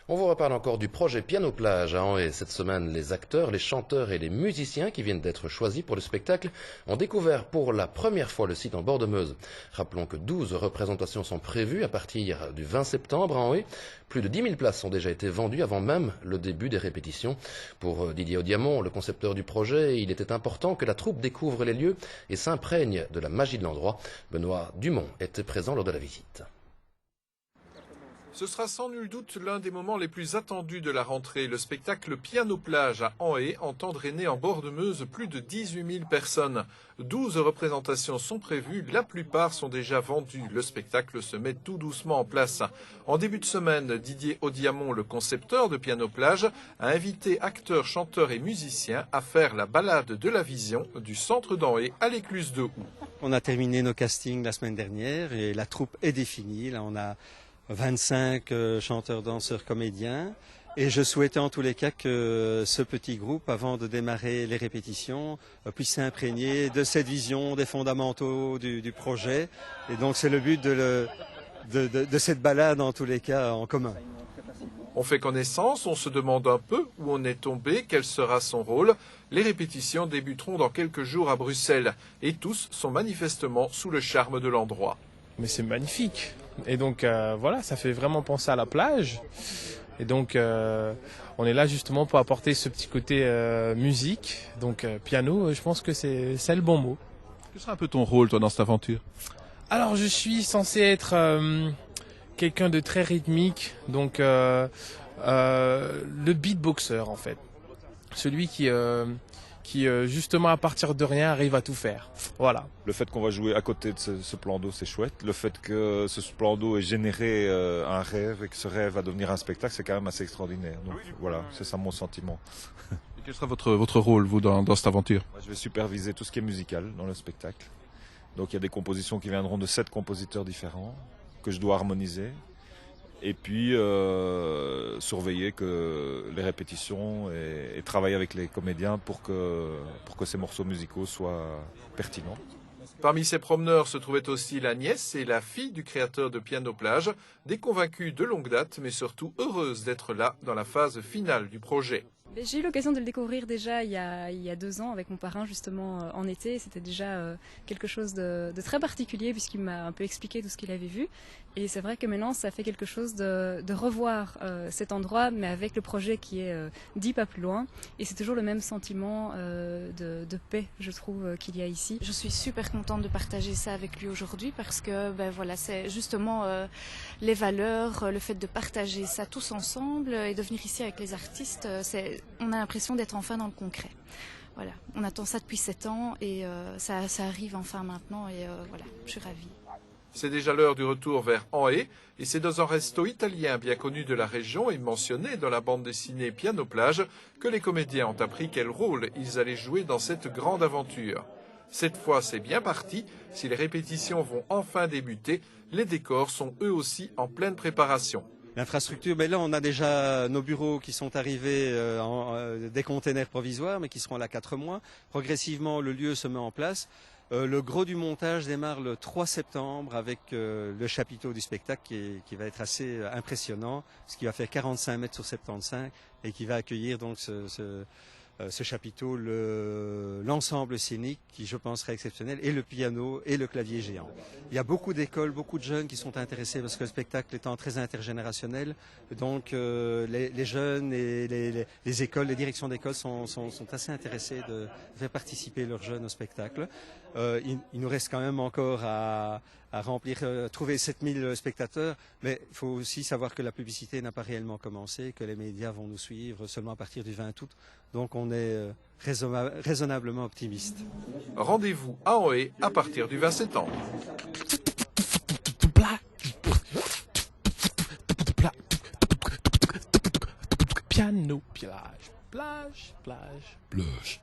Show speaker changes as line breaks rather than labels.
On vous reparle encore du projet Piano Plage à Anhée. Cette semaine, les acteurs, les chanteurs et les musiciens qui viennent d'être choisis pour le spectacle ont découvert pour la première fois le site en bord de Meuse. Rappelons que 12 représentations sont prévues à partir du 20 septembre à Anhée. Plus de 10 000 places ont déjà été vendues avant même le début des répétitions. Pour Didier Audiamont, le concepteur du projet, il était important que la troupe découvre les lieux et s'imprègne de la magie de l'endroit. Benoît Dumont était présent lors de la visite.
Ce sera sans nul doute l'un des moments les plus attendus de la rentrée. Le spectacle Piano Plage à Anhée entend drainer en bord de Meuse plus de 18 000 personnes. 12 représentations sont prévues, la plupart sont déjà vendues. Le spectacle se met tout doucement en place. En début de semaine, Didier Audiamont, le concepteur de Piano Plage, a invité acteurs, chanteurs et musiciens à faire la balade de la vision du centre d'Anhée à l'écluse de Houx.
On a terminé nos castings la semaine dernière et la troupe est définie. Là, on a 25 chanteurs, danseurs, comédiens. Et je souhaitais en tous les cas que ce petit groupe, avant de démarrer les répétitions, puisse s'imprégner de cette vision, des fondamentaux du projet. Et donc c'est le but de cette balade en tous les cas en commun.
On fait connaissance, on se demande un peu où on est tombé, quel sera son rôle. Les répétitions débuteront dans quelques jours à Bruxelles. Et tous sont manifestement sous le charme de l'endroit.
Mais c'est magnifique. Et donc voilà, ça fait vraiment penser à la plage. Et donc on est là justement pour apporter ce petit côté musique. Donc piano, je pense que c'est le bon mot.
Quel sera un peu ton rôle toi dans cette aventure?
Alors je suis censé être quelqu'un de très rythmique, donc le beatboxer en fait. Celui qui justement à partir de rien arrive à tout faire. Voilà.
Le fait qu'on va jouer à côté de ce plan d'eau, c'est chouette. Le fait que ce plan d'eau ait généré un rêve et que ce rêve va devenir un spectacle, c'est quand même assez extraordinaire. Donc voilà, c'est ça mon sentiment.
Et quel sera votre rôle, vous, dans cette aventure?
Moi, je vais superviser tout ce qui est musical dans le spectacle. Donc il y a des compositions qui viendront de 7 compositeurs différents que je dois harmoniser. Et puis surveiller que les répétitions et travailler avec les comédiens pour que ces morceaux musicaux soient pertinents.
Parmi ces promeneurs se trouvait aussi la nièce et la fille du créateur de Piano Plage, des convaincus de longue date, mais surtout heureuses d'être là dans la phase finale du projet.
J'ai eu l'occasion de le découvrir déjà il y a 2 ans avec mon parrain justement en été. C'était déjà quelque chose de très particulier puisqu'il m'a un peu expliqué tout ce qu'il avait vu. Et c'est vrai que maintenant ça fait quelque chose de revoir cet endroit mais avec le projet qui est 10 pas plus loin. Et c'est toujours le même sentiment de paix je trouve qu'il y a ici.
Je suis super contente de partager ça avec lui aujourd'hui parce que voilà, c'est justement les valeurs, le fait de partager ça tous ensemble et de venir ici avec les artistes, on a l'impression d'être enfin dans le concret. Voilà, on attend ça depuis 7 ans et ça arrive enfin maintenant et voilà, je suis ravie.
C'est déjà l'heure du retour vers Anhée et c'est dans un resto italien bien connu de la région et mentionné dans la bande dessinée Piano Plage que les comédiens ont appris quel rôle ils allaient jouer dans cette grande aventure. Cette fois, c'est bien parti. Si les répétitions vont enfin débuter, les décors sont eux aussi en pleine préparation.
L'infrastructure, là on a déjà nos bureaux qui sont arrivés des containers provisoires mais qui seront là 4 mois. Progressivement le lieu se met en place. Le gros du montage démarre le 3 septembre avec le chapiteau du spectacle qui va être assez impressionnant, ce qui va faire 45 mètres sur 75 et qui va accueillir donc ce chapiteau, l'ensemble scénique qui je pense serait exceptionnel et le piano et le clavier géant. Il y a beaucoup d'écoles, beaucoup de jeunes qui sont intéressés parce que le spectacle étant très intergénérationnel, donc les jeunes et les écoles, les directions d'école sont assez intéressés de faire participer leurs jeunes au spectacle. Il nous reste quand même encore à remplir, trouver 7000 spectateurs, mais il faut aussi savoir que la publicité n'a pas réellement commencé, que les médias vont nous suivre seulement à partir du 20 août, donc on est raisonnablement optimiste.
Rendez-vous à Anhée à partir du 20 septembre.
Piano, plage, plage, plage.
Plage.